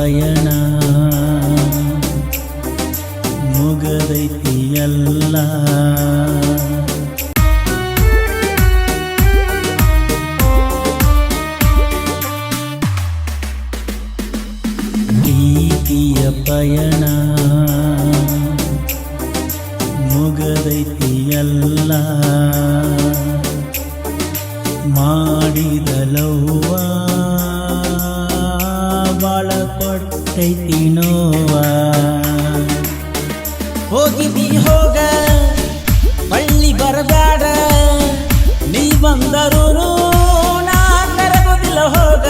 ಪಯಣ ಮುಗದೈತಿಯಲ್ಲ. ಪ್ರೀತಿಯ ಪಯಣ ಮುಗದೈತಿಯಲ್ಲ. ಮಾಡಿದಲವ್ವ ಬಾಳ ಕೊಟ್ಟೈತಿ ನೋವ. ಹೋಗಿದಿ ಹೋಗ ಬಳ್ಳಿ ಬರಬೇಡ, ನೀ ಬಂದರು ನಾ ಕರಗೋದಿಲ್ಲ ಹೋಗ.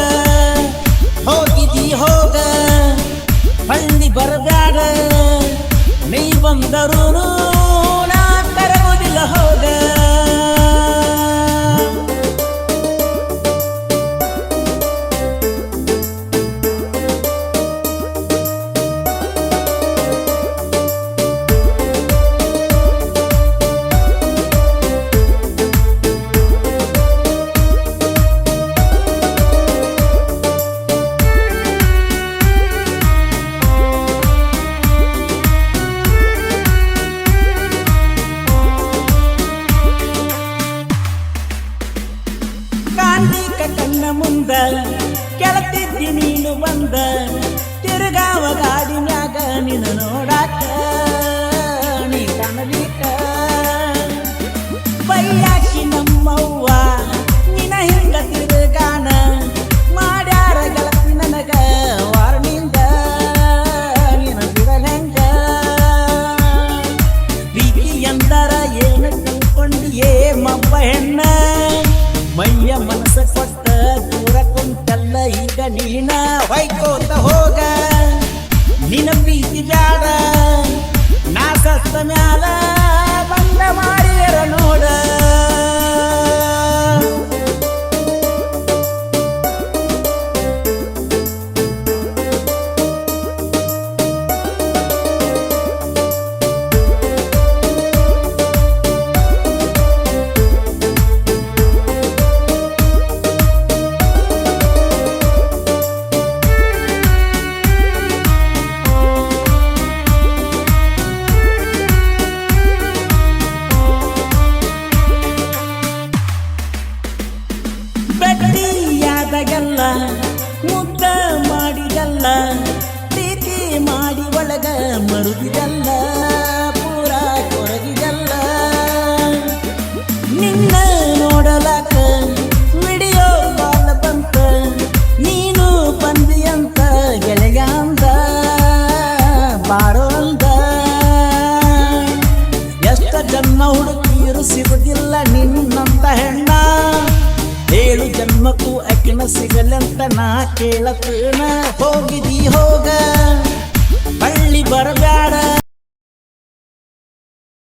ಹೋಗಿದಿ ಹೋಗ ಬಳ್ಳಿ ಬರಬೇಡ, ನೀ ಬಂದರು ನಾ ಕರಗೋದಿಲ್ಲ ಹೋಗ. ಕಣ್ಣ ಮುಂದ ಕೆಳತಿದ್ದಿ ನೀನು ಬಂದ, ತಿರುಗಾವ ಗಾಡಿ ಮ್ಯಾಗ ನಿನ್ನ ನೋಡಾಕ ನೀ ಕಾಣಲಿಕ್ಕ. ಬೈಯಾಕಿ ನಮ್ಮವ್ವ ನಿನ ಹಿಂಗ ತಿರುಗಾನ, ಮಾಡ್ಯಾರ ಗೆಳತಿ ನನಗ ವಾರ್ನಿಂಗ ನಿನ ಬಿಡಲಂಗ. ಪ್ರೀತಿ ಎಂದರ ಏನು ತಿಳ್ಕೊಂಡಿಯೇ ಮಬ್ಬ ಹೆಣ್ಣ, ಮೈಯ ಮನಸ್ಸ ಕೊಟ್ಟ ದೂರ ಕುಂತಲ್ಲ ಈಗ ನೀನ. ಹೊಯ್ಕೋತ ಹೋಗ ನಿನ ಪ್ರೀತಿ ಬ್ಯಾಡ, ನಾ ಸತ್ತ ಮ್ಯಾಲ ಬಂದ ಮಾಡಿರ ನೋಡ. ಬೆಟ್ಟಿಯಾದಗೆಲ್ಲ ಮುದ್ದ ಮಾಡಿದಲ್ಲ, ಪ್ರೀತಿ ಮಾಡಿ ಒಳಗ ಮರುಗಿದಲ್ಲ, ಪೂರ ಕೊರಗಿದಲ್ಲ. ನಿನ್ನ ನೋಡಲಾಕ ವಿಡಿಯೋ ಕಾಲ್ ಬಂತ, ನೀನು ಬಂದಿಯಂತ ಗೆಳೆಯ ಅಂದ ಬಾರೋ ಅಂದ. ಎಷ್ಟ ಜನ್ಮ ಹುಡುಕಿರು ಸಿಗುದಿಲ್ಲ ನಿನ್ನಂತ ಹೆಣ್ಣ, 7 ಜನ್ಮಕ್ಕೂ ಅಕ್ಕಿನ ಸಿಗಲಂತ ನಾ ಕೇಳತನ. ಹೋಗಿದಿ ಹೋಗ ಬಳ್ಳಿ ಬರಬೇಡ.